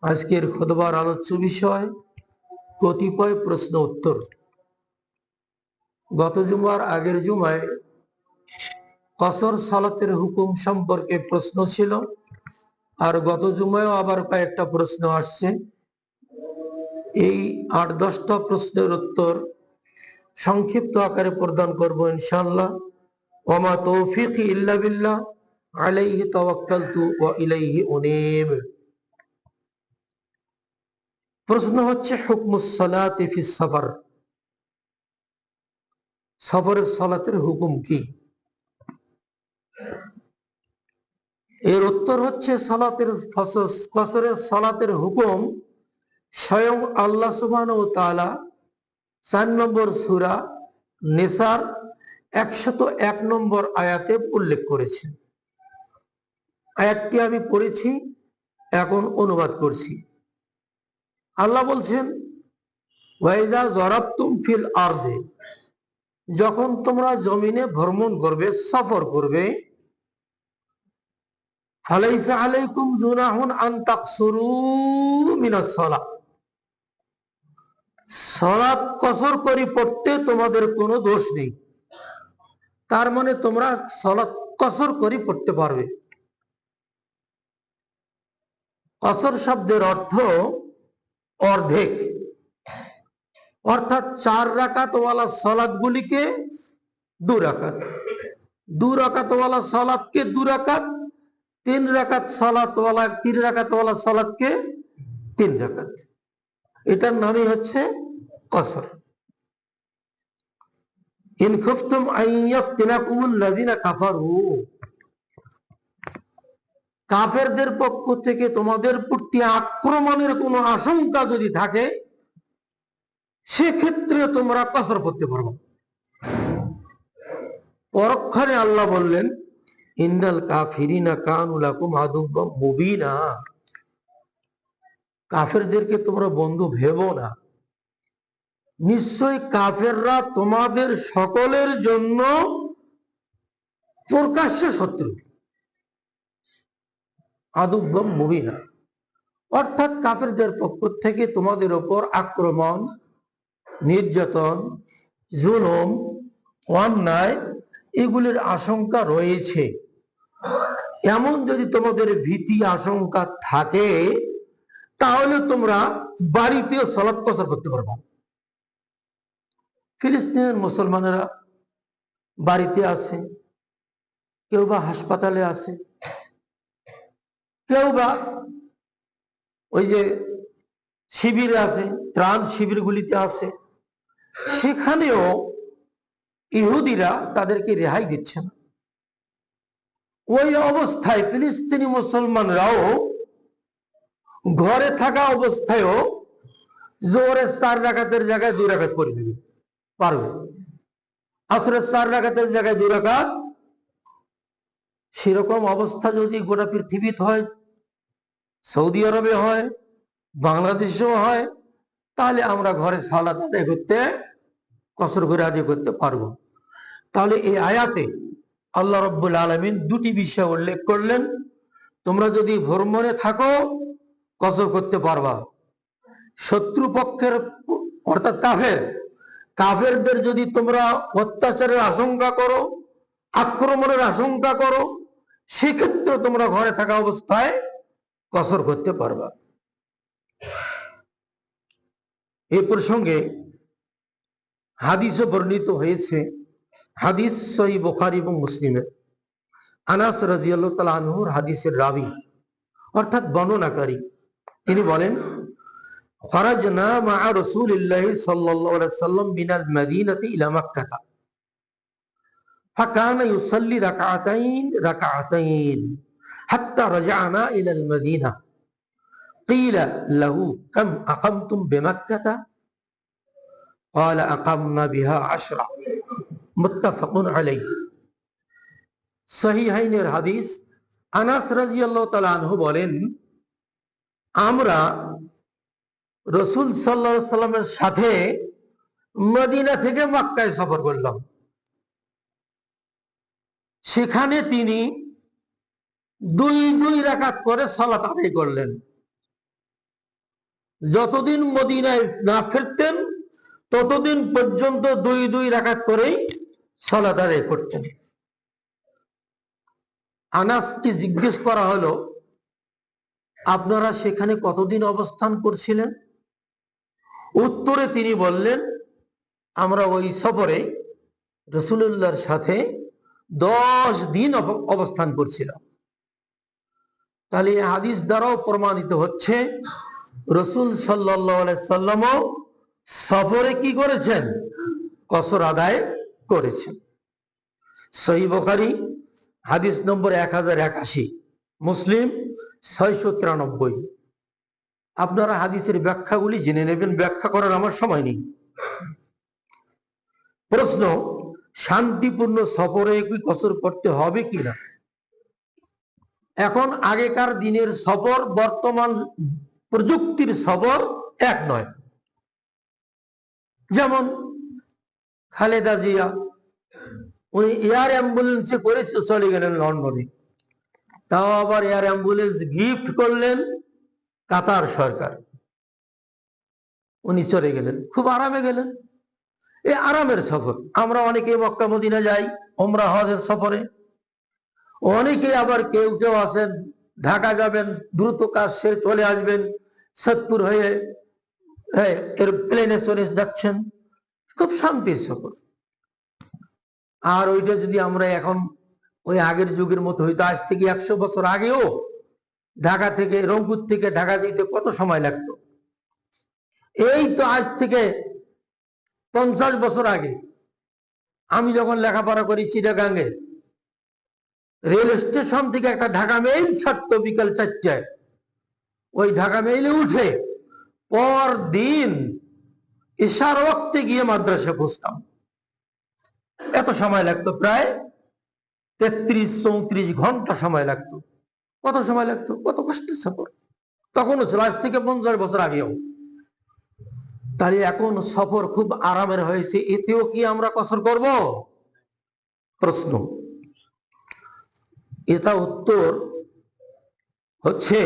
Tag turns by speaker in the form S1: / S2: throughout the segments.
S1: আজকের খুতবার আলোচ্য বিষয় কতিপয় প্রশ্ন উত্তর। গত জুমার আগের জুমায় কসর সালাতের হুকুম সম্পর্কে প্রশ্ন ছিল, আর গত জুমায়ও আবার কয়েকটা প্রশ্ন আসছে। এই ৮-১০টা প্রশ্নের উত্তর সংক্ষিপ্ত আকারে প্রদান করব ইনশাআল্লাহ। ওমা তৌফিক ইল্লা বিল্লাহ, আলাইহি তাওয়াক্কালতু ওয়া ইলাইহি উনীব। প্রশ্ন হচ্ছে হুকমুস সালাতি ফিস সাফার, সফরের সালাতের হুকুম কি? এর উত্তর হচ্ছে কসরের সালাতের হুকুম স্বয়ং আল্লাহ সুবহানাহু ওয়া তাআলা ৪ নম্বর সূরা নিসার ১০১ নম্বর আয়াতে উল্লেখ করেছেন। আয়াতটি আমি পড়েছি, এখন অনুবাদ করছি। আল্লাহ বলছেন, ওয়াইজা জরাবতুম ফিল আরদে, যখন তোমরা জমিনে ভ্রমণ করবে, সফর করবে, ফালাইসা আলাইকুম জুনাহুন আন তাকসুরু মিনাস সালাহ, সালাত কসর করে পড়তে তোমাদের কোনো দোষ নেই। তার মানে তোমরা সালাত কসর করে পড়তে পারবে। কসর শব্দের অর্থ অর্ধেক, অর্থাৎ ৪ রাকাতওয়ালা সালাতগুলিকে ২ রাকাত, ২ রাকাতওয়ালা সালাতকে ২ রাকাত, ৩ রাকাতওয়ালা সালাতকে ৩ রাকাত। এটার নামই হচ্ছে কসর। ইন খুফতুম আন ইয়াফতিনাকুমুল্লাযিনা কাফারু, কাফেরদের পক্ষ থেকে তোমাদের প্রতি আক্রমণের কোনো আশঙ্কা যদি থাকে, সেক্ষেত্রে তোমরা কসর করতে পারবে। পরক্ষণে আল্লাহ বললেন, ইন্নাল কাফিরিনা কানু লাকুম আদুওয়াম মুবিনা, কাফেরদেরকে তোমরা বন্ধু ভেবো না, নিশ্চয়ই কাফেররা তোমাদের সকলের জন্য প্রকাশ্য শত্রু। আদুওয়াম মুবিনা অর্থাৎ কাফেরদের পক্ষ থেকে তোমাদের উপর আক্রমণ, নির্যাতন, জুলুম, অন্যায় এগুলির আশঙ্কা রয়েছে। এমন যদি তোমাদের ভীতি আশঙ্কা থাকে, তাহলে তোমরা বাড়িতেও সালাত কসর করতে পারবে। ফিলিস্তিনের মুসলমানেরা বাড়িতে আছে, কেউ বা হাসপাতালে আছে, কেউ বা ওই যে শিবিরে আছে, ত্রাণ শিবিরগুলিতে আছে, সেখানেও ইহুদিরা তাদেরকে রেহাই দিচ্ছে না। ওই অবস্থায় ফিলিস্তিনি মুসলমানরাও ঘরে থাকা অবস্থায়ও জোহরের ৪ রাকাতের জায়গায় ২ রাকাত পড়ে দিবে পারবে, আসরের ৪ রাকাতের জায়গায় ২ রাকাত। সেরকম অবস্থা যদি গোটা পৃথিবীতে হয়, সৌদি আরবে হয়, বাংলাদেশেও হয়, তাহলে আমরা ঘরে সালাত আদায় করতে, কসর করে আদায় করতে পারবো। তাহলে এই আয়াতে আল্লাহ রাব্বুল আলামিন দুটি বিষয় উল্লেখ করলেন। তোমরা যদি ভ্রমণে থাকো, কসর করতে পারবা। শত্রুপক্ষের অর্থাৎ কাফেরদের যদি তোমরা অত্যাচারের আশঙ্কা করো, আক্রমণের আশঙ্কা করো, সেক্ষেত্রে তোমরা ঘরে থাকা অবস্থায় কসর করতে পারবা। এই প্রসঙ্গে হাদিসে বর্ণিত হয়েছে, হাদিস সহিহ বুখারী এবং মুসলিমে, আনাস রাদিয়াল্লাহু তাআলা আনহুর হাদিসের রাবী অর্থাৎ বর্ণনাকারী, তিনি বলেন, খরাজনা মা রাসূলিল্লাহি সাল্লাল্লাহু আলাইহি ওয়াসাল্লাম মিনাল মাদিনাতি ইলা মক্কাহ ফাকানা ইউসাল্লি রাকাআতাইন হাত্তা রাজা'না ইলাল মাদিনাহ কিলা লাহু কাম আকামতুম বিমাক্কাহ ক্বালা আকামনা বিহা 10 মুত্তাফাকুন আলাইহি। সহিহাইনের হাদিস। আনাস রাদিয়াল্লাহু তাআলা আনহু বলেন, আমরা রাসূল সাল্লাল্লাহু আলাইহি সাল্লামের সাথে মদিনা থেকে মক্কায় সফর করলাম। সেখানে তিনি ২ রাকাত করে সালাত আদায় করলেন। যতদিন মদিনায় না ফিরতেন ততদিন পর্যন্ত 2 রাকাত করেই সালাত আদায় করতেন। আনাসকে জিজ্ঞেস করা হলো, আপনারা সেখানে কতদিন অবস্থান করছিলেন? উত্তরে তিনি বললেন, আমরা ওই সফরে রাসূলুল্লাহর সাথে 10 দিন অবস্থান করছিলাম। তাহলে এই হাদিস দ্বারাও প্রমাণিত হচ্ছে রাসূল সাল্লাল্লাহু আলাইহি সাল্লামও সফরে কি করেছেন? কসর আদায় করেছেন। সহিহ বুখারী হাদিস নম্বর 1081, মুসলিম 693। আপনারা হাদিসের ব্যাখ্যাগুলি জেনে নেবেন, ব্যাখ্যা করার আমার সময় নেই। প্রশ্ন, শান্তিপূর্ণ সফরে কি কসর করতে হবে কিনা? এখন আগেকার দিনের সফর বর্তমান প্রযুক্তির সফর এক নয়। যেমন খালেদা জিয়া, উনি এয়ার অ্যাম্বুলেন্সে করে চলে গেলেন লন্ডনে, তাও আবার এয়ার অ্যাম্বুলেন্স গিফট করলেন কাতার সরকার। উনি চলে গেলেন, খুব আরামে গেলেন। এই আরামের সফর। আমরা অনেকে মক্কা মদিনা যাই ওমরা হজের সফরে, অনেকে আবার কেউ কেউ আছেন ঢাকা যাবেন, দ্রুত কাজ সেরে চলে আসবেন, সৈয়দপুর হয়ে এর প্লেনে চলে যাচ্ছেন, খুব শান্তির সফর। আর ওইটা যদি আমরা এখন ওই আগের যুগের মতো হইতো, আজ থেকে 100 বছর আগেও ঢাকা থেকে, রংপুর থেকে ঢাকা যেতে কত সময় লাগতো? এই তো আজ থেকে 50 বছর আগে আমি যখন লেখাপড়া করি চিটাগাঙ্গে, রেল স্টেশন থেকে একটা ঢাকা মেইল ছাড়তো বিকাল 4টায়। ওই ঢাকা মেইলে উঠে পর দিন ইশার ওয়াক্তে গিয়ে মাদ্রাসা পৌঁছতাম। এত সময় লাগতো, প্রায় 33-34 ঘন্টা সময় লাগতো। কত সময় লাগতো, কত কষ্টের সফর তখনও ছিল, আজ থেকে 50 বছর আগেও। তাই এখন সফর খুব আরামের হয়েছে, এতেও কি আমরা কসর করব? প্রশ্ন, এটা উত্তর হচ্ছে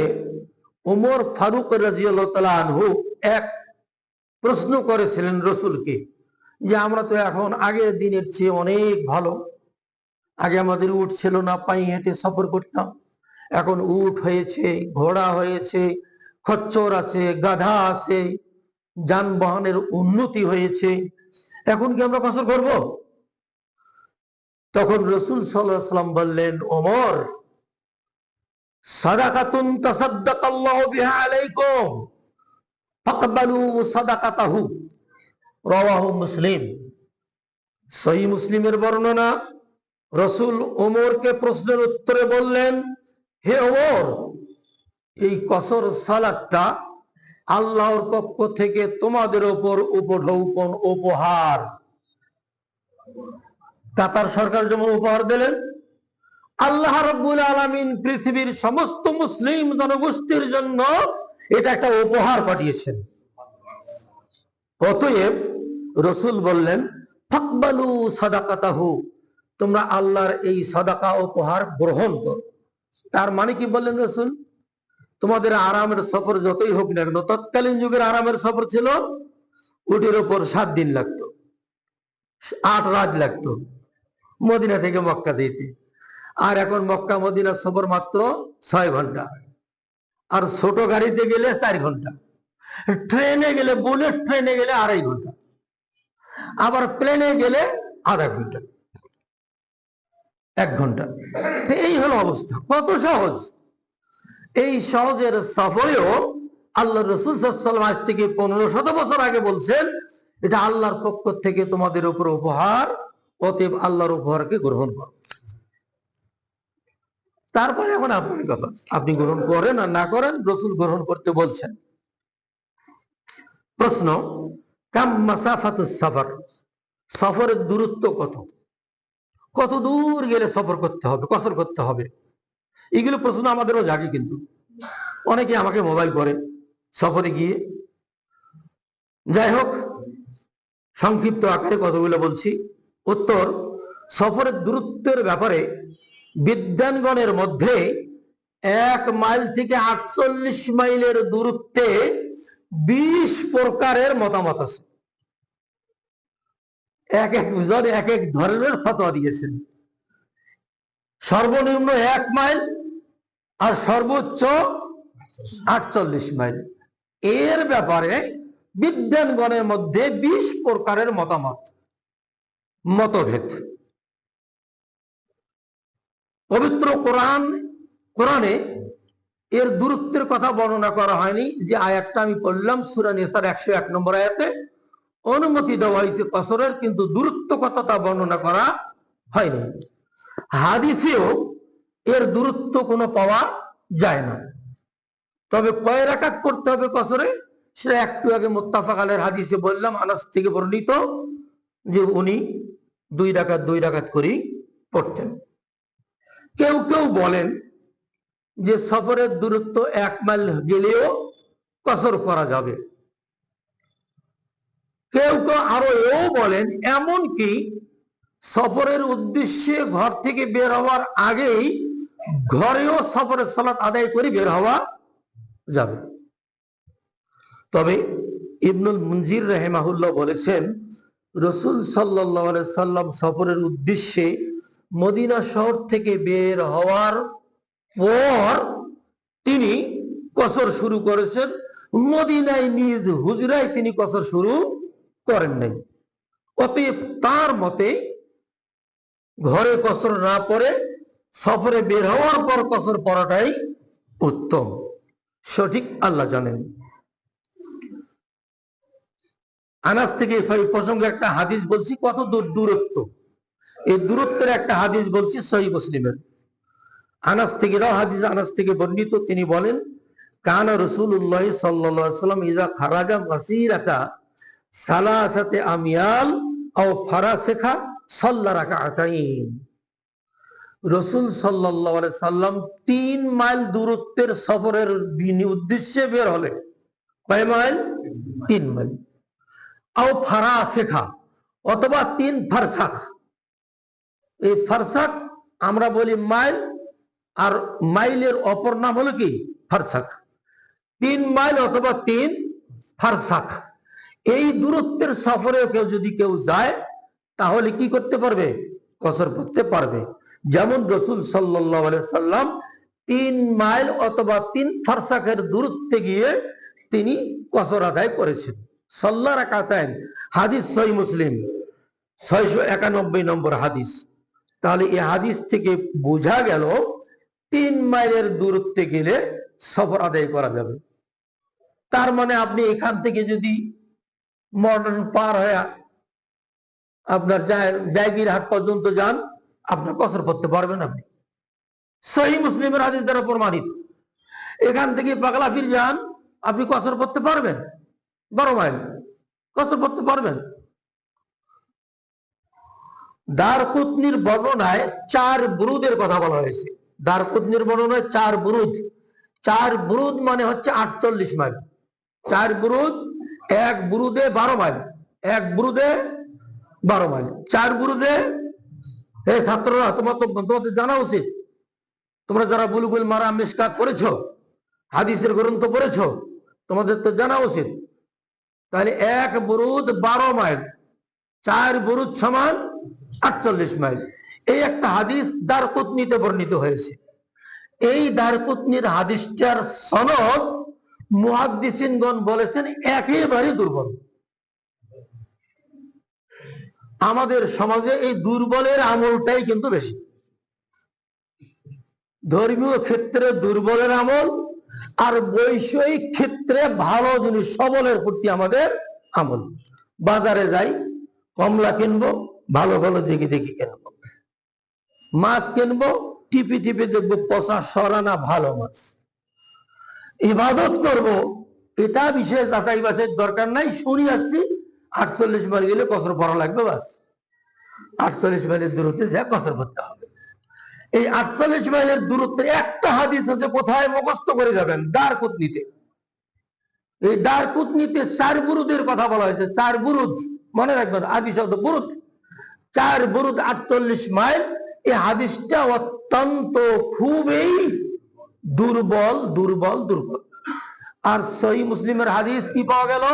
S1: ওমর ফারুক রাদিয়াল্লাহু তাআলা আনহু এক প্রশ্ন করেছিলেন রাসূলকে, যে আমরা তো এখন আগের দিনের চেয়ে অনেক ভালো। আগে আমাদের উট ছিল না, পায়ে হেঁটে সফর করতাম। এখন উট হয়েছে, ঘোড়া হয়েছে, খচ্চর আছে, গাধা আছে, যানবাহনের উন্নতি হয়েছে। এখন কি আমরা কসর করব? তখন রাসূল সাল্লাল্লাহু আলাইহি ওয়াসাল্লাম বললেন, ওমর, সাদাকাতুন তাসাদ্দাকাল্লাহু বিহা আলাইকুম ফাকবালু সাদাকাতাহু, রাওয়াহু মুসলিম। সহিহ মুসলিমের বর্ণনা। রাসূল ওমরকে প্রশ্নের উত্তরে বললেন, হে ওমর, এই কসর সালাতটা আল্লাহর পক্ষ থেকে তোমাদের উপর উপঢৌকন, উপহার। কাতার সরকার যেমন উপহার দিলেন, আল্লাহ রাব্বুল আলামিন পৃথিবীর সমস্ত মুসলিম জনগোষ্ঠীর জন্য এটা একটা উপহার পাঠিয়েছেন। অতএব রাসূল বললেন, ফাকবালু সাদাকাতাহু, তোমরা আল্লাহর এই সাদাকা উপহার গ্রহণ করো। তার মানে কি বললেন রাসূল? তোমাদের আরামের সফর যতই হোক না কেন, তৎকালীন যুগের আরামের সফর ছিল উটের উপর 7 দিন লাগতো, 8 রাত লাগতো মদিনা থেকে মক্কা যেতে। আর এখন মক্কা মদিনার সফর মাত্র 6 ঘন্টা, আর ছোট গাড়িতে গেলে 4 ঘন্টা, ট্রেনে গেলে, বুলেট ট্রেনে গেলে 2.5 ঘন্টা, আবার প্লেনে গেলে আধা ঘন্টা, 1 ঘন্টা। এই হলো অবস্থা, কত সহজ। এই সহজের সফরেও আল্লাহ রাসূল সাল্লাল্লাহু আলাইহি ওয়াসাল্লাম আজ থেকে 1500 বছর আগে বলছেন, এটা আল্লাহর পক্ষ থেকে তোমাদের উপর উপহার, অতএব আল্লাহর উপহারকে গ্রহণ করো। তারপরে এখন আপনার কথা, আপনি গ্রহণ করেন আর না করেন, রাসূল গ্রহণ করতে বলছেন। প্রশ্ন, কাম মাসাফাতুস সফর, সফরের দূরত্ব কত? কত দূর গেলে সফর করতে হবে, কসর করতে হবে? এগুলো প্রশ্ন আমাদেরও জাগে, কিন্তু অনেকে আমাকে মোবাইল করে সফরে গিয়ে। যাই হোক, সংক্ষিপ্ত আকারে কতগুলো বলছি। উত্তর, সফরের দূরত্বের ব্যাপারে বিদ্বানগণের মধ্যে 1 মাইল থেকে 48 মাইলের দূরত্বে 20 প্রকারের মতামত আছে, এক একজন এক এক ধরনের ফতোয়া দিয়েছেন। সর্বনিম্ন 1 মাইল আর সর্বোচ্চ 48 মাইল। এর ব্যাপারে বিদ্বানগণের মধ্যে 20 প্রকারের মতভেদ। পবিত্র কোরআনে এর দূরত্বের কথা বর্ণনা করা হয়নি। যে আয়াতটা আমি পড়লাম সূরা নিসার 101 নম্বর আয়াতে অনুমতি দেওয়া হয়েছে কসরের, কিন্তু দূরত্ব কতটা বর্ণনা করা হয়নি। হাদিসেও এর দূরত্ব কোনো পাওয়া যায় না। তবে কয় রাকাত পড়তে হবে কসরে, সেটা একটু আগে মুত্তাফাক আলাইহির হাদিসে বললাম, আনাস থেকে বর্ণিত, যে উনি 2 রাকাত করেই পড়তেন। কেউ কেউ বলেন যে সফরের দূরত্ব 1 মাইল গেলেও কসর করা যাবে। কেউ কেউ আরো এও বলেন এমনকি সফরের উদ্দেশ্যে ঘর থেকে বের হওয়ার আগেই ঘরেও সফরের সালাত আদায় করে বের হওয়া যাবে। তবে ইবনুল মুনজির রাহিমাহুল্লাহ বলেছেন, রাসূল সাল্লাল্লাহু আলাইহি সাল্লাম সফরের উদ্দেশ্যে মদিনা শহর থেকে বের হওয়ার পর তিনি কসর শুরু করেছেন। মদিনায় নিজ হুজরায় তিনি কসর শুরু করেন নাই। অতএব তার মতে ঘরে কসর না পড়ে সফরে বের হওয়ার পর কসর পড়াটাই উত্তম। সঠিক আল্লাহ জানেন। আনাস থেকে এই প্রসঙ্গে একটা হাদিস বলছি, কত দূরত্ব, এই দূরত্বের একটা হাদিস বলছি সহিহ মুসলিমের। আনাস থেকে বর্ণিত, তিনি বলেন, কানা রাসূলুল্লাহ সাল্লাল্লাহু আলাইহি ওয়াসাল্লাম ইযা খারাজা মাসিরাতা সালাসাতে আময়াল আও ফারাসিখা সাল্লা রাকাতাইন। রাসূল সাল্লাল্লাহু আলাইহি সাল্লাম 3 মাইল দূরত্বের সফরের উদ্দেশ্যে বের হলে, কয় মাইল? 3 মাইল। আও ফারাসিখা, অথবা 3 ফারসাখ। এই ফারসাখ আমরা বলি মাইল, আর মাইলের অপর নাম হলো কি? ফারসাখ। 3 মাইল অথবা 3 ফারসাখ, এই দূরত্বের সফরে যদি কেউ যায় তাহলে কি করতে পারবে? কসর করতে পারবে। যেমন রাসূল সাল্লাল্লাহু আলাইহি সাল্লাম 3 মাইল অথবা 3 ফারসাখের দূরত্বে গিয়ে তিনি কসর আদায় করেছেন। সাল্লা রাকাতাইন, হাদিস সহিহ মুসলিম 691 নম্বর হাদিস। তাহলে এই হাদিস থেকে বোঝা গেল 3 মাইলের দূরত্বে গেলে সফর আদায় করা যাবে। তার মানে আপনি এখান থেকে যদি মডার্ন পার হয়ে আপনার জায়গিরহাট পর্যন্ত যান, আপনার কসর করতে পারবেন। আপনি সহিহ মুসলিমের হাদিস দ্বারা প্রমাণিত। এখান থেকে পাগলাফির যান, আপনি কসর করতে পারবেন, 12 মাইল কসর করতে পারবেন। দারকুতনির বর্ণনায় 4 বুরুদের কথা বলা হয়েছে। দারকুতনির বর্ণনায় 4 বুরুদ। 4 বুরুদ মানে হচ্ছে 48 মাইল। 4 বুরুদ, 1 বুরুদে 12 mile, 1 বুরুদে 12 mile. 4 বুরুদে, হে ছাত্ররা, তোমাদের জানা উচিত, তোমরা যারা বুলুগুল মারাম মিশকাত পড়েছো, হাদিসের গ্রন্থ পড়েছো, তোমাদের তো জানা উচিত। তাহলে 1 বুরুদ 12 মাইল, 4 বুরুদ সমান 48 মাইল। এই একটা হাদিস দারকুতনিতে বর্ণিত হয়েছে। এই দারকুতনির হাদিসটার সনদ মুহাদ্দিসিনগণ বলেছেন একেবারে দুর্বল। আমাদের সমাজে এই দুর্বলের আমলটাই কিন্তু বেশি। ধর্মীয় ক্ষেত্রে দুর্বলের আমল, আর বৈষয়িক ক্ষেত্রে ভালো জিনিস সবলের প্রতি আমাদের আমল। বাজারে যাই, কমলা কিনবো, ভালো ভালো দেখে দেখে কিনবো। মাছ কিনবো, টিপি টিপি দেখবো পচা সরানা ভালো মাছ। ইবাদত করব, এটা বিশেষ যাচাই বাছাই দরকার নাই। শুনি আসছি 48 মাইল গেলে কসর পড়া লাগবে, বাস 48 মাইলের দূরত্বে যা কসর করতে হবে। এই 48 মাইলের দূরত্বের একটা হাদিস আছে, কোথায় মুখস্থ করে যাবেন? দারকুতনিতে। এই দারকুতনিতে 4 বুরুদের কথা বলা হয়েছে। 4 বুরুদ মনে রাখবেন, আরবি শব্দ বুরুদ। 4 বুরুদ 48 মাইল। এই হাদিসটা অত্যন্ত খুবই দুর্বল দুর্বল দুর্বল। আর সহিহ মুসলিমের হাদিস কি পাওয়া গেল,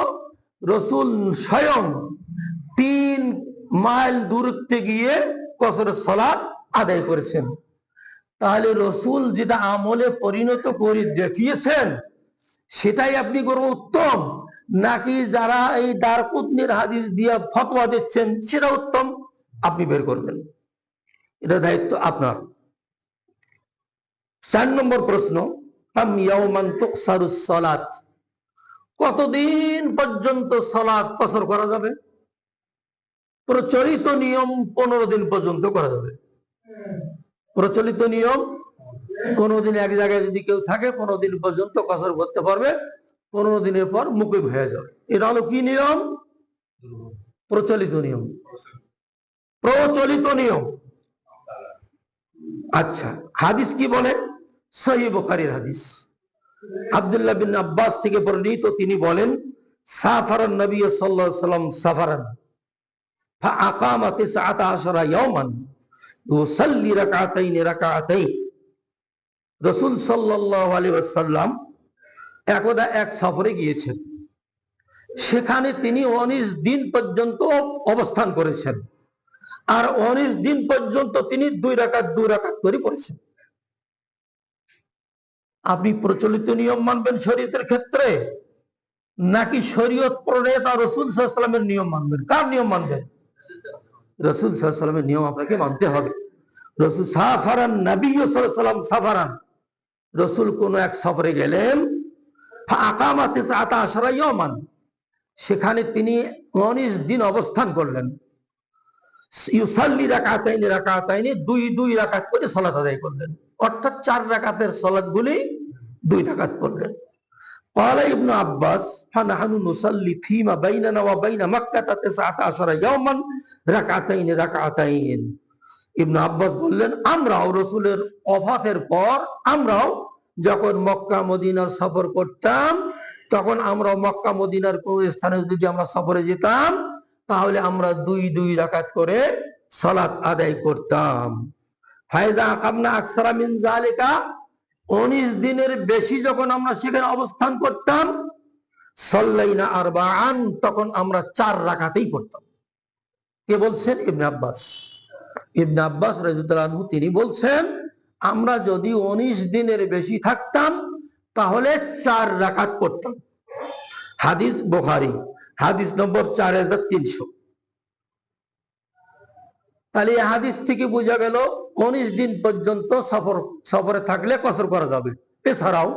S1: রসুল স্বয়ং 3 মাইল দূরত্বে গিয়ে কসরের সালাত আদায় করেছেন। তাহলে রসুল যেটা আমলে পরিণত করে দেখিয়েছেন সেটাই আপনি করবো উত্তম, নাকি যারা এই দারকুতনির হাদিস দিয়ে ফতোয়া দিচ্ছেন সেটা উত্তম? আপনি বের করবেন, এটা দায়িত্ব আপনার। 4 নম্বর প্রশ্ন, কতদিন পর্যন্ত সালাত কসর করা যাবে? প্রচলিত নিয়ম 15 দিন পর্যন্ত করা যাবে। প্রচলিত নিয়ম 15 দিন এক জায়গায় যদি কেউ থাকে 15 দিন পর্যন্ত কসর করতে পারবে, 15 দিনের পর মুকিম হয়ে যাবে। এটা হলো কি নিয়ম? প্রচলিত নিয়ম। প্রচলিত নিয়ম। আচ্ছা, হাদিস কি বলে? সহিহ বুখারীর হাদিস, আব্দুল্লাহ বিন আব্বাস থেকে বর্ণিত, তিনি বলেন, সাফারান নবী সাল্লাল্লাহু আলাইহি ওয়াসাল্লাম সাফারান ফাআকামা 19 ইয়াওমান ইউসাল্লি রাকাতাইন। রাসূল সাল্লাল্লাহু আলাইহি ওয়াসাল্লাম একদা এক সফরে গিয়েছেন, সেখানে তিনি 19 দিন পর্যন্ত অবস্থান করেছেন, আর 19 দিন পর্যন্ত তিনি 2 রাকাত করে পড়েছেন। আপনি প্রচলিত নিয়ম মানবেন শরীয়তের ক্ষেত্রে, নাকি শরীয়ত প্রণেতা রাসূল সাল্লাল্লাহু আলাইহি ওয়াসাল্লামের নিয়ম মানবেন? কার নিয়ম মানবেন? রাসূল সাল্লাল্লাহু আলাইহি ওয়াসাল্লামের নিয়ম আপনাকে মানতে হবে। রাসূল সাফারান নবী সাল্লাল্লাহু আলাইহি ওয়াসাল্লাম সাফারান, রাসূল কোন এক সফরে গেলেন, ফাআকামা 19 ইয়াওমান, সেখানে তিনি 19 দিন অবস্থান করলেন। ইউসাল্লি রাকাতাইনি 2 রাকাত করে সালাত আদায় করলেন, অর্থাৎ 4 রাকাতের সালাতগুলি 2 রাকাত পড়লেন। قال ابن عباس فنحن نصلي فيما بيننا وبين مكة 19 يوما রাকাতাইন। ইবনে আব্বাস বললেন, আমরাও রাসূলের ওফাতের পর আমরাও যখন মক্কা মদিনার সফর করতাম, তখন আমরা মক্কা মদিনার কোন স্থানে যদি আমরা সফরে যেতাম, তাহলে আমরা 2 রাকাত করে সালাত আদায় করতাম। ফায়জা আকামনা আকসারা মিন যালিকা, 19 দিনের বেশি যখন আমরা সেখানে অবস্থান করতাম, সাল্লাইনা আরবাআন, তখন আমরা 4 রাকাতেই পড়তাম। কে বলছেন? ইবনে আব্বাস। ইবনে আব্বাস রাদিয়াল্লাহু আনহু তিনি বলছেন, আমরা যদি 19 দিনের বেশি থাকতাম তাহলে 4 রাকাত পড়তাম। হাদিস বুখারী, হাদিস নম্বর 4300। তাহলে এই হাদিস থেকে বোঝা গেল 19 দিন পর্যন্ত সফরে থাকলে কসর করা যাবে। এছাড়াও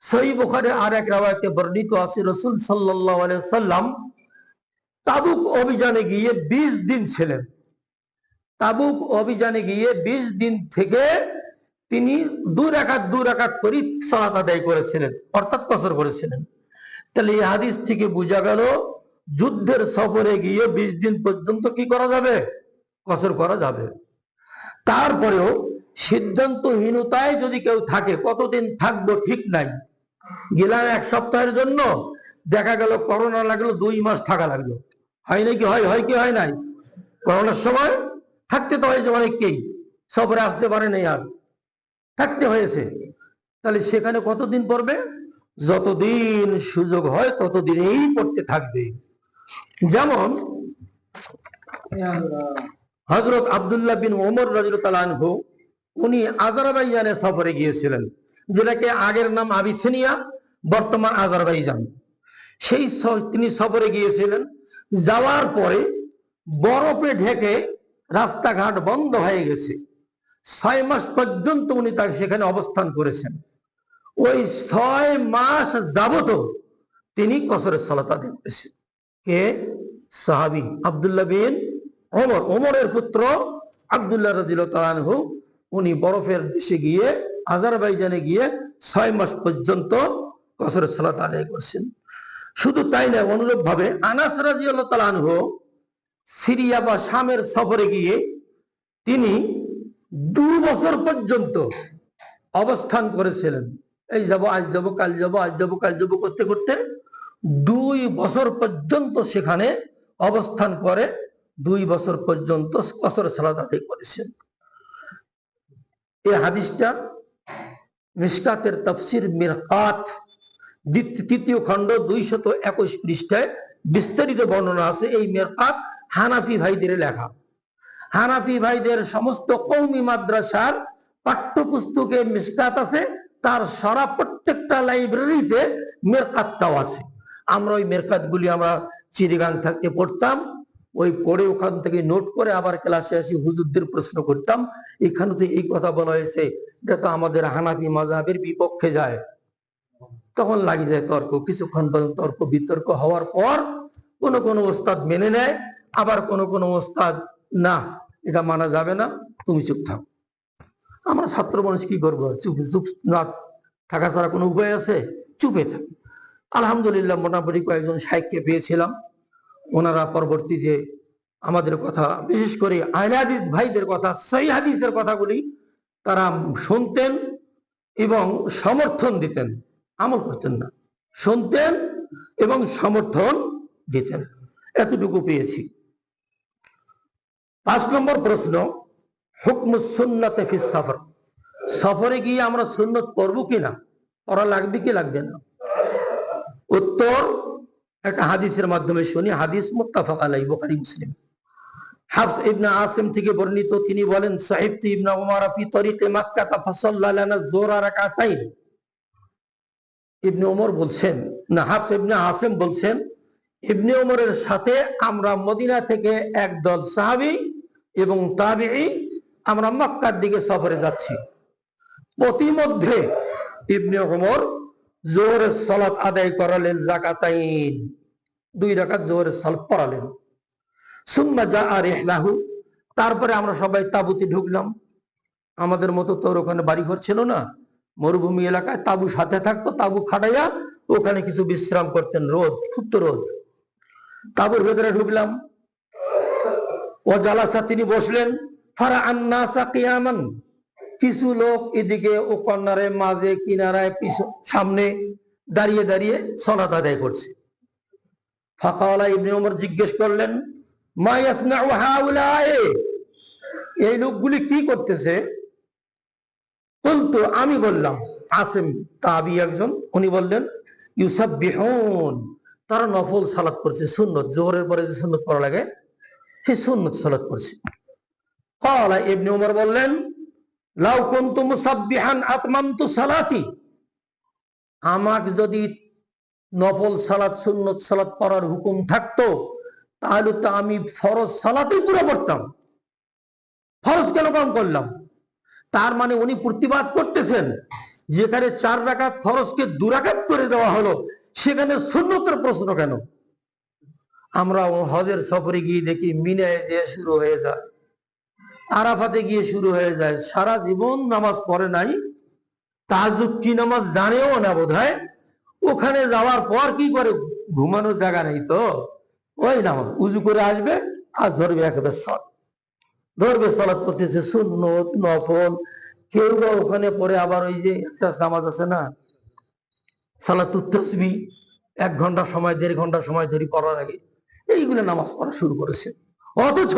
S1: সহিহ বুখারীর আরেক riwayate বর্ণিত আছে, রাসূল সাল্লাল্লাহু আলাইহি ওয়াসাল্লাম তাবুক অভিযানে গিয়ে 20 দিন ছিলেন। তাবুক অভিযানে গিয়ে 20 দিন থেকে তিনি 2 রাকাত করে সালাত আদায় করেছিলেন, অর্থাৎ কসর করেছিলেন। তাহলে এই হাদিস থেকে বোঝা গেল যুদ্ধের সফরে গিয়ে 20 দিন পর্যন্ত কি করা যাবে? কসর করা যাবে। তারপরেও সিদ্ধান্তহীনতায় যদি কেউ থাকে, কতদিন থাকবো ঠিক নাই, গেলাম 1 সপ্তাহের জন্য, দেখা গেল করোনা লাগলো, 2 মাস থাকা লাগলো, হয় নাকি? হয় কি হয় নাই? করোনার সময় থাকতে তো হয়েছে, অনেককেই সফরে আসতে পারে নাই, আর থাকতে হয়েছে। তাহলে সেখানে কতদিন পড়বে? যতদিন সুযোগ হয় ততদিনই পড়তে থাকবে। যেমন হযরত আব্দুল্লাহ বিন ওমর রাদিয়াল্লাহু আনহু, উনি আজারবাইজানে সফরে গিয়েছিলেন, যেটাকে আগের নাম আবিসিনিয়া, বর্তমান আজারবাইজান। সেই তিনি সফরে গিয়েছিলেন, যাওয়ার পরে বরফে ঢেকে রাস্তাঘাট বন্ধ হয়ে গেছে। 6 মাস পর্যন্ত উনি সেখানে অবস্থান করেছেন। ওই 6 মাস যাবত তিনি কসরের সালাত আদায় করেছেন। কে? সাহাবী আব্দুল্লাহ বিন ওমর, ওমরের পুত্র আব্দুল্লাহ রাদিয়াল্লাহু আনহু, উনি বরফের দেশে গিয়ে, আজারবাইজানে গিয়ে 6 মাস পর্যন্ত কসরের সালাত আদায় করেছেন। শুধু তাই না, অনুরূপ ভাবে আনাস রাদিয়াল্লাহু আনহু সিরিয়া বা শামের সফরে গিয়ে তিনি 2 বছর পর্যন্ত অবস্থান করেছিলেন। এই যাব, আজ যাব, কাল যাব, আজ যাব, কাল যাব করতে করতে 2 বছর পর্যন্ত সেখানে অবস্থান করে 2 বছর পর্যন্ত কসরের সালাত আদায় করেছেন। এই হাদিসটা মিশকাতের তাফসীর মিরকাত তৃতীয় খণ্ড 221 পৃষ্ঠায় বিস্তারিত বর্ণনা আছে। এই মেরকাত হানাফি ভাইদের লেখা। হানাফি ভাইদের সমস্ত কওমি মাদ্রাসার পাঠ্যপুস্তকে মিশকাত আছে, তার সারা প্রত্যেকটা লাইব্রেরিতে মেরকাতটাও আছে। আমরা ওই মেরকাতগুলি আমরা চিরিগান থাকতে পড়তাম, ওই পড়ে ওখান থেকে নোট করে আবার ক্লাসে আসি হুজুরদের প্রশ্ন করতাম, এখানে তো এই কথা বলা হয়েছে, এটা তো আমাদের হানাফি মাযহাবের বিপক্ষে যায়। তখন লাগে যায় তর্ক, কিছুক্ষণ পর্যন্ত তর্ক বিতর্ক হওয়ার পর কোন কোন ওস্তাদ মেনে নেয়, আবার কোন কোন ওস্তাদ না, এটা মানা যাবে না, তুমি চুপ থাকো। আমরা ছাত্র মানুষ কি করবো, চুপ চুপ না থাকা ছাড়া কোনো উপায় আছে? চুপে থাকি। আলহামদুলিল্লাহ মোটামুটি কয়েকজন শাইখকে পেয়েছিলাম, ওনারা পরবর্তীতে আমাদের কথা, বিশেষ করে আহলে হাদিস ভাইদের কথা, সহিহ হাদিসের কথাগুলি তারা শুনতেন এবং সমর্থন দিতেন, আমল করতেন না, শুনতেন এবং সমর্থন দিতেন। এতটুকু পেয়েছি। 5 নম্বর প্রশ্ন, হুকমুস সুন্নাতে ফিস সফর। সফরে গিয়ে আমরা সুন্নত পড়বো কিনা, পড়া লাগবে কি লাগবে না? উত্তর একটা হাদিসের মাধ্যমে শুনি। হাদিস মুত্তাফাক আলাইহি, বুখারী মুসলিম। হাফস ইবনে আসিম থেকে বর্ণিত, তিনি বলেন, সাহিবতু ইবনে উমর ফি তরিকে মক্কা ফাসাল্লা লানা যুহরা রাকাতাইন। ইবনে উমর বলছেন, না হাফস ইবনে আসিম বলছেন, ইবনে উমরের সাথে আমরা মদিনা থেকে একদল সাহাবী এবং তাবিঈ আমরা মক্কার দিকে সফরে যাচ্ছি। প্রতিমধ্যে ইবনে উমর যোহরের সালাত আদায় করালেন রাকাতাইন, 2 রাকাত যোহরের সালাত পড়ালেন। সুম্মা জাআ রিহলাহু, তারপরে আমরা সবাই তাঁবুতে ঢুকলাম। আমাদের মতো তো ওখানে বাড়িঘর ছিল না, মরুভূমি এলাকায় তাঁবু সাথে থাকতো, তাঁবু খাটাইয়া ওখানে কিছু বিশ্রাম করতেন, রোদ, খুব তো রোদ। তাঁবুর ভেতরে ঢুকলাম। ও জালাসা, তিনি বসলেন। ফারা আন্নাসা কিয়ামান, কিছু লোক এদিকে ও কর্নারে, মাঝে, কিনারায়, সামনে দাঁড়িয়ে দাঁড়িয়ে সালাত আদায় করছে। ফাকালা, ইবনে উমর জিজ্ঞেস করলেন, মা ইয়াসনাউ হাউলাই, এই লোকগুলি কি করতেছে? কুলতু, আমি বললাম, আসিম তাবি একজন, উনি বললেন, ইউসাব্বিহুন, তারা নফল সালাত করছে, সুন্নত, জোহরের পরে যে সুন্নত পড়া লাগে সেই সুন্নত সালাত করছে। ক্বালা, ইবনে উমর বললেন, লাউ কুনতু মুসাব্বিহান আতমামতু সালাতি, আমাকে যদি নফল সালাত, সুন্নত সালাত পড়ার হুকুম থাকতো, তাহলে তো আমি ফরজ সালাতই পুরো পড়তাম, ফরজ কেন কম করলাম? তার মানে উনি প্রতিবাদ করতেছেন, যেখানে 4 রাকাত ফরজকে 2 রাকাত করে দেওয়া হলো, সেখানে সুন্নতের প্রশ্ন কেন? আমরা হজের সফরে গিয়ে দেখি মিনায় যে শুরু হয়ে যায়, আরাফাতে গিয়ে শুরু হয়ে যায়, সারা জীবন নামাজ পড়ে নাই, তাহাজ্জুদ কি নামাজ জানেও না বোধহয়, ওখানে যাওয়ার পর কি করে, ঘুমানোর জায়গা নেই তো, ওই নামাজ উজু করে আসবে আর ধরবে একেবারে সব ধরবে, সালাত করতেছে, সুন্নত নফল। কেউ বা ওখানে পরে আবার ওই যে একটা নামাজ আছে না, সালাতুত তাসবিহ, 1 ঘন্টা সময় 1.5 ঘন্টা সময় ধরে পড়ার আগে এইগুলো নামাজ পড়া শুরু করেছে। অথচ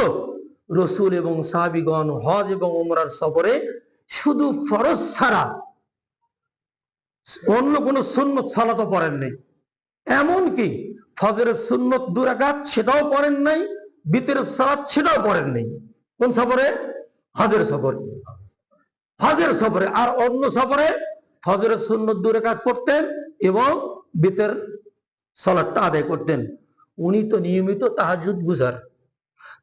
S1: রসুল এবং সাহাবীগণ হজ এবং উমরার সফরে শুধু ফরজ ছাড়া অন্য কোন সুন্নত সালাতও পড়েন নাই। এমনকি ফজরের সুন্নত 2 রাকাত সেটাও পড়েন নাই, বিতরের সালাত সেটাও পড়েন নাই। কোন সফরে? হজের সফরে। হজের সফরে। আর অন্য সফরে ফজরের সুন্নত 2 রাকাত পড়তেন এবং বিতর সালাতটা আদায় করতেন। উনি তো নিয়মিত তাহাজ্জুদ গুজার,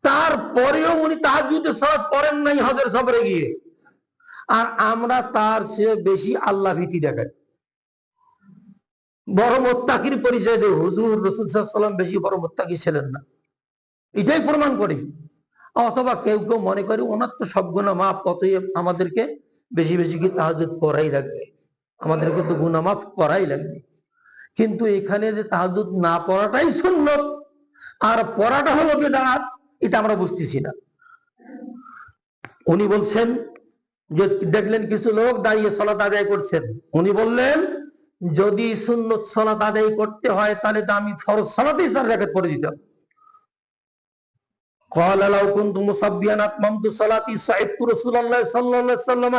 S1: তারপরেও উনি তাহাজ্জুদের সালাত পড়েন নাই হজের সফরে গিয়ে। আর আমরা তার চেয়ে বেশি আল্লাহ ভীতি দেখাই, বড় মুত্তাকির পরিচয় দেয়। হুজুর রাসূল সাল্লাল্লাহু আলাইহি ওয়াসাল্লাম বেশি বড় মুত্তাকি ছিলেন না, এটাই প্রমাণ করি। অথবা কেউ কেউ মনে করে ওনার তো সব গুনাহ মাফ, কতই আমাদেরকে বেশি বেশি কি তাহাজ্জুদ পড়াই লাগবে, আমাদেরকে তো গুনাহ মাফ করাই লাগবে। কিন্তু এখানে যে তাহাজ্জুদ না পড়াটাই সুন্নত আর পড়াটা হলো বিদআত, এটা আমরা বুঝতেছি না। উনি বলছেন যে দেখলেন কিছু লোক দাঁড়িয়ে সালাত আদায় করছেন, উনি বললেন, যদি সুন্নত সালাত আদায় করতে হয় তাহলে তো আমি ফরজ সালাতেই 4 রাকাত পড়ে দিতাম। ক্বালা লাউ কুনতু মুসাব্বিহান আতমামতু সালাতি সাইদতু রাসূলুল্লাহ সাল্লাল্লাহু আলাইহি ওয়াসাল্লাম,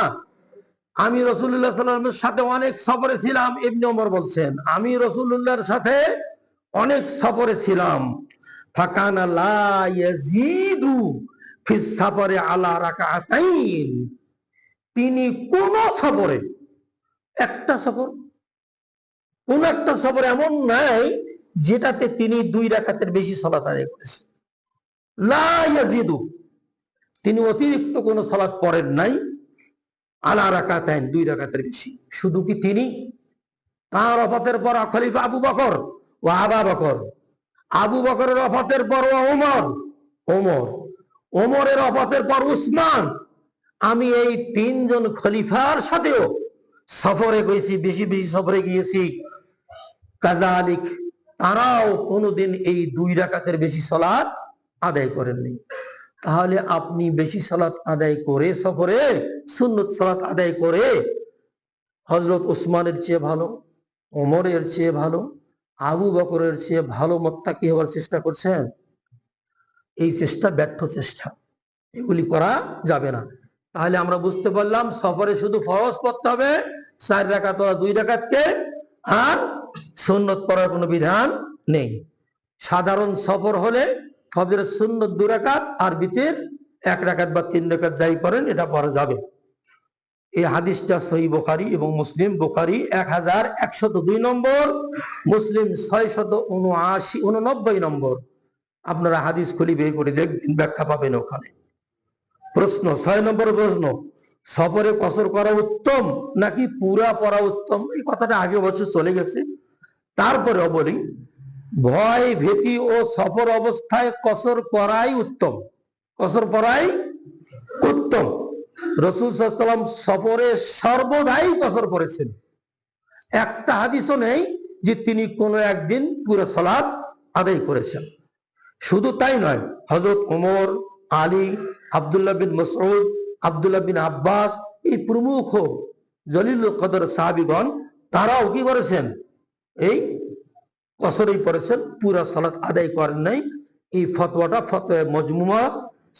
S1: আমি রাসূলুল্লাহ সাল্লাল্লাহু আলাইহি ওয়াসাল্লামের সাথে অনেক সফরে ছিলাম। ইবনে ওমর বলছেন, আমি রাসূলুল্লাহর সাথে অনেক সফরে ছিলাম। ফাকানা লা ইয়াজিদু ফিস সাফারে আলা রাকাতাইন। তিনি কোন সফরে, একটা সফর, কোন একটা সফর এমন নাই যেটাতে তিনি 2 রাকাতের বেশি সালাত আদায় করেছেন। লা ইয়াজিদু, তিনি অতিরিক্ত কোন সালাত পড়েন নাই আলা রাকাতাইন, 2 রাকাতের বেশি। শুধু কি তিনি, তার ওফাতের পর খলিফা আবু বকর ও আবু বকর, আবু বকরের ওফাতের পর ওমর, ওমরের ওফাতের পর উসমান, আমি এই 3 জন খলিফার সাথেও সফরে গেছি, বেশি বেশি সফরে গিয়েছি। কাযালিক, তারাও কোনোদিন এই 2 রাকাতের বেশি সালাত আদায় করেননি। তাহলে আপনি বেশি সালাত আদায় করে, সফরে সুন্নত সালাত আদায় করে হযরত উসমানের চেয়ে ভালো, ওমরের চেয়ে ভালো, আবু বকরের চেয়ে ভালো মুত্তাকি হওয়ার চেষ্টা করছেন? এই চেষ্টা ব্যর্থ চেষ্টা, এগুলি করা যাবে না। তাহলে আমরা বুঝতে পারলাম সফরে শুধু ফরজ পড়তে হবে 4 রাকাত বা 2 রাকাতকে, আর সুন্নত পড়ার কোনো বিধান নেই। সাধারণ সফর হলে ফজরের সুন্নত 2 রাকাত আর বিতির 1 রাকাত বা 3 রাকাত যাই করেন এটা পড়া যাবে। এই হাদিসটা সহিহ বুখারী এবং মুসলিম। বুখারী 1102 নম্বর, মুসলিম 679 নম্বর। আপনারা হাদিস খুলি বের করে দেখবেন, ব্যাখ্যা পাবেন ওখানে। প্রশ্ন 6 নম্বর প্রশ্ন, সফরে কসর করা উত্তম নাকি পুরা পড়া উত্তম? এই কথাটা আগে বছর চলে গেছে, তারপরেও বলি, ভয় ভীতি ও সফর অবস্থায় কসর করাই উত্তম, কসর করাই উত্তম। রাসূল সাল্লাল্লাহু আলাইহি ওয়াসাল্লাম সফরে সর্বদাই কসর করেছেন। একটা হাদিসও নেই যে তিনি কোনো একদিন পুরো সালাত আদায় করেছেন। শুধু তাই নয়, হযরত ওমর, আলী, আব্দুল্লাহ বিন মাসউদ, আব্দুল্লাহ বিন আব্বাস, এই প্রমুখ জলিলুল কদর সাহাবীগণ, তারাও কি করেছেন? এই কসরই পড়েছেন, পুরা সালাত আদায় করেন নাই। এই ফতোয়াটা ফতোয়া মজমুমা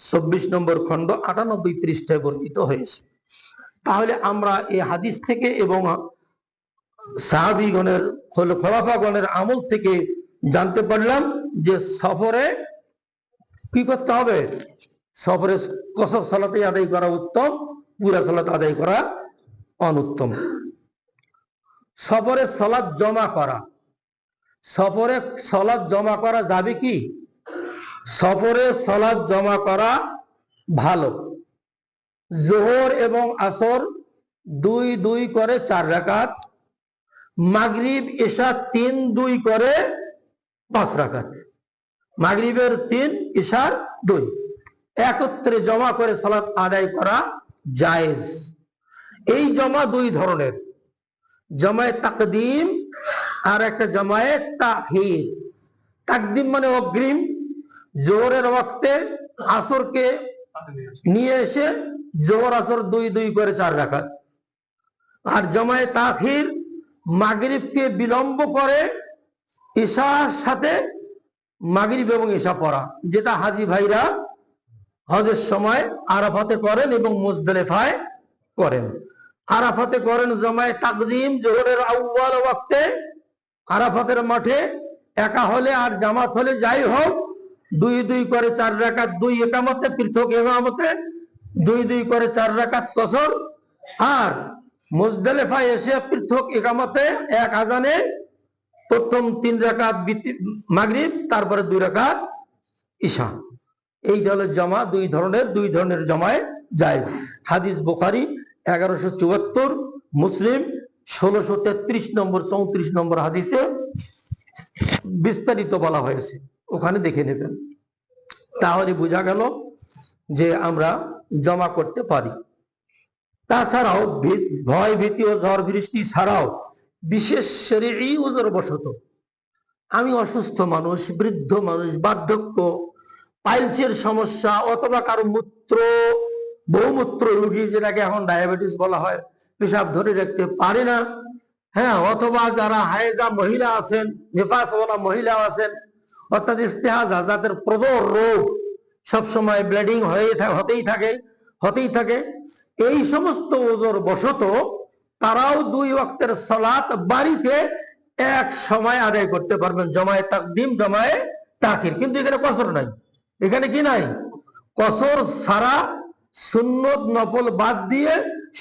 S1: 24 নম্বর খণ্ড 98 পৃষ্ঠায় বর্ণিত হয়েছে। তাহলে আমরা এই হাদিস থেকে এবং সাহাবীগণের, খোলাফাগণের আমল থেকে জানতে পারলাম যে সফরে কি করতে হবে? সফরে কসর সালাতে আদায় করা উত্তম, পুরা সালাত আদায় করা অনুত্তম। সফরে সালাত জমা করা, সফরে সালাত জমা করা যাবে কি? সফরে সালাত জমা করা ভালো। যোহর এবং আসর 2-2 করে 4 রাকাত, মাগরিব এশা 3-2 করে 5 রাকাত, মাগরিবের 3, ইশার 2, একত্রে জমা করে সালাত আদায় করা জায়েজ। এই জমা 2 ধরনের, জমায়ে তাকদিম আর একটা জমায়ে তাখির। তাকদিম মানে অগ্রিম, জোহরের ওয়াক্তে আসরকে নিয়ে এসে জোহর আসর 2-2 করে 4 রাকাত। আর জমায়ে তাখির মাগরিবকে বিলম্ব করে ইশার সাথে মাগরিব এবং ইশা পড়া, যেটা হাজী ভাইরা হজের সময় আরাফাতে করেন এবং মুজদালিফায় করেন। আরাফাতে করেন জমায়ে তাকদিম, জোহরের আউয়াল ওয়াক্তে আরাফাতের মাঠে একা হলে আর জামাত হলে যাই হোক 2-2 করে 4 রাকাত, 2 ইকামতে, পৃথক ইমামতে 2-2 করে 4 রাকাত কসর। আর মুজদালিফায় এসে পৃথক ইকামতে 1 আযানে প্রথম 3 রাকাত মাগরিব, তারপরে 2 রাকাত ইশা। এই দলের জমা 2 ধরনের জমায় জায়েজ। হাদিস বুখারী 1174, মুসলিম 1633 নম্বর, 34 নম্বর হাদিসে বিস্তারিত বলা হয়েছে, ওখানে দেখে নেবেন। তাহলে বোঝা গেল যে আমরা জমা করতে পারি। তাছাড়াও ভয় ভীতি ও ঝড় বৃষ্টি ছাড়াও বিশেষ শরঈ উযর বশত, আমি অসুস্থ মানুষ, বৃদ্ধ মানুষ, বার্ধক্য, পাইলসের সমস্যা, অথবা কারো বহুমূত্র রোগী, যেটাকে এখন ডায়াবেটিস বলা হয়, পেশাব ধরে রাখতে পারে না, হ্যাঁ, অথবা যারা হায়েজা মহিলা আছেন, নিফাসওয়ালা মহিলা আছেন, অর্থাৎ ইস্তেহাজা, যাদের প্রবল রোগ, সবসময় ব্লিডিং হতেই থাকে, এই সমস্ত ওজর বশত তারাও 2 ওয়াক্তের সালাত বাড়িতে এক সময় আদায় করতে পারবেন, জমায়ে তাকদিম জমায়ে তাখির। কিন্তু এখানে কসর নাই, এখানে কি নাই, কসর ছাড়া সুন্নত নফল বাদ দিয়ে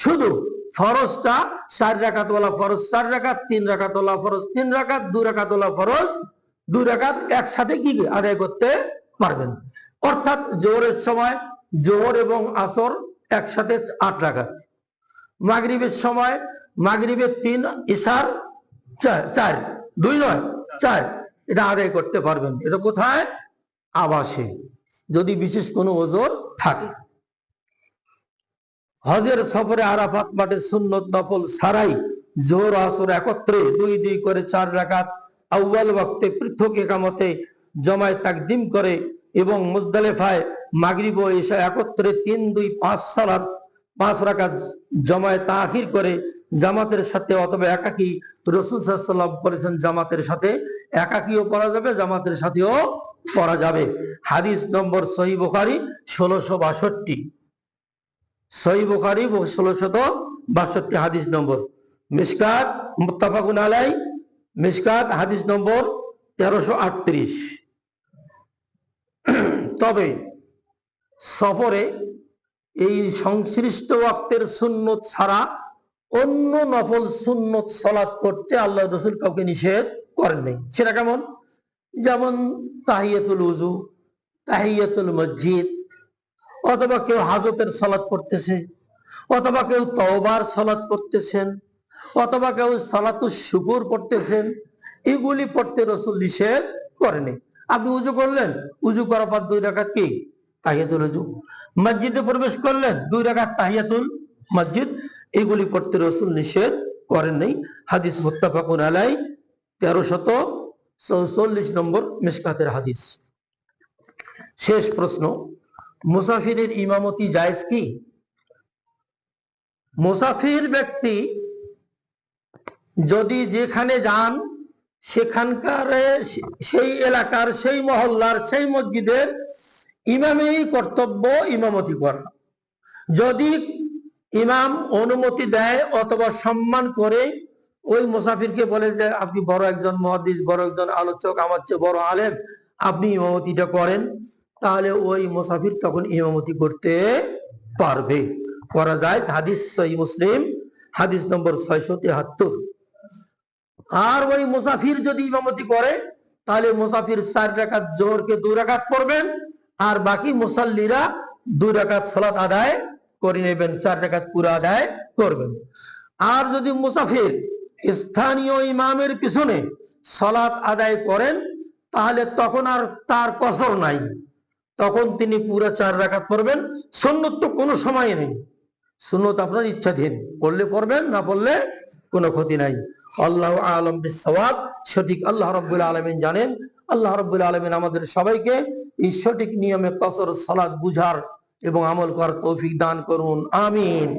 S1: শুধু ফরজটা 4 রাকাত ওয়ালা ফরজ 4 রাকাত, 3 রাকাত ওয়ালা ফরজ 3 রাকাত, 2 রাকাত ওয়ালা ফরজ 2 রাকাত একসাথে কি আদায় করতে পারবেন। অর্থাৎ জোহরের সময় জোহর এবং আসর একসাথে 8 রাকাত, মাগরিবের সময় মাগরিবের 3, ইশার 4, 2 নয় 4, এটা আদায় করতে পারবেন। এটা কোথায়? আবাসে, যদি বিশেষ কোনো ওজর থাকে। হজের সফরে আরাফাত মাঠে সুন্নত নফল ছাড়াই জোহর আসর একত্রে 2 করে 4 রাকাত আউয়াল ওয়াক্তে পৃথক একামতে জমায়ে তাকদিম করে এবং মুজদালিফায় মাগরিব ও ইশা একত্রে 3, 2, 5 সালাত 5 রাকাত জমায়ে তাখির করে জামাতের সাথে অথবা একাকী, রাসূল সাল্লাল্লাহু আলাইহি ওয়াসাল্লাম বলেছেন জামাতের সাথে একাকীও পড়া যাবে, জামাতের সাথেও পড়া যাবে। হাদিস নম্বর সহিহ বুখারী 1662, সহিহ বুখারী 1662 হাদিস নম্বর। মিশকাত মুত্তাফাকুন আলাই, মিশকাত হাদিস নম্বর 1338। তবে সফরে এই সংশ্লিষ্ট ওয়াক্তের সুন্নত ছাড়া অন্য নফল সুন্নত সালাত করতে আল্লাহ রাসূল কাউকে নিষেধ করেন নাই। সেটা কেমন? যেমন তাহিয়াতুল ওযু, তাহিয়াতুল মসজিদ, অথবা কেউ হাজতের সালাত করতেছে, অথবা কেউ তওবার সালাত করতেছেন, অথবা কেউ সালাতুশ শুকুর করতেছেন, এগুলি পড়তে রাসূল নিষেধ করেনি। আপনি উযু করলেন, উযু করার পর 2 রাকাত কি তাহিয়াতুল ওযু, মসজিদে প্রবেশ করলেন 2 রাকাত তাহিয়াতুল মসজিদ, এগুলি পড়তে রাসূল নিষেধ করেন নাই। হাদিস মুত্তাফাকুন আলাই 1344 নম্বর মিশকাতের হাদিস। শেষ প্রশ্ন, মুসাফিরের ইমামতি জায়েজ কি? মুসাফির ব্যক্তি যদি যেখানে যান সেখানকার সেই এলাকার সেই মহল্লার সেই মসজিদের ইমামেই কর্তব্য ইমামতি করা। যদি ইমাম অনুমতি দেয় অথবা সম্মান করে ওই মুসাফিরকে বলে যে আপনি বড় একজন মুহাদ্দিস, বড় একজন আলোচক, আমার চেয়ে বড় আলেম, আপনি ইমামতিটা করেন, তাহলে ওই মুসাফির তখন ইমামতি করতে পারবে, করা যায়। হাদিস সহিহ মুসলিম হাদিস নম্বর 673। আর ওই মুসাফির যদি ইমামতি করে তাহলে মুসাফির 4 রাকাত জোহরকে 2 রাকাত পড়বেন, আর বাকি মুসাল্লিরা 2 রাকাত সালাত আদায় করে নেবেন, 4 রাকাত পুরো আদায় করবেন। আর যদি মুসাফির স্থানীয় ইমামের পিছনে সালাত আদায় করেন তাহলে তখন আর তার কসর নাই, তখন তিনি পুরো 4 রাকাত পড়বেন। সুন্নত তো কোনো সময় নেই, সুন্নত আপনার ইচ্ছাধীন, পড়লে পড়বেন, না পড়লে কোনো ক্ষতি নাই। আল্লাহু আ'লাম বিস-সাওয়াব, সঠিক আল্লাহ রাব্বুল আলামিন জানেন। আল্লাহ রাব্বুল আলামিন আমাদের সবাইকে এই সঠিক নিয়মে কসর সালাত বুঝার এবং আমল করার তৌফিক দান করুন, আমিন।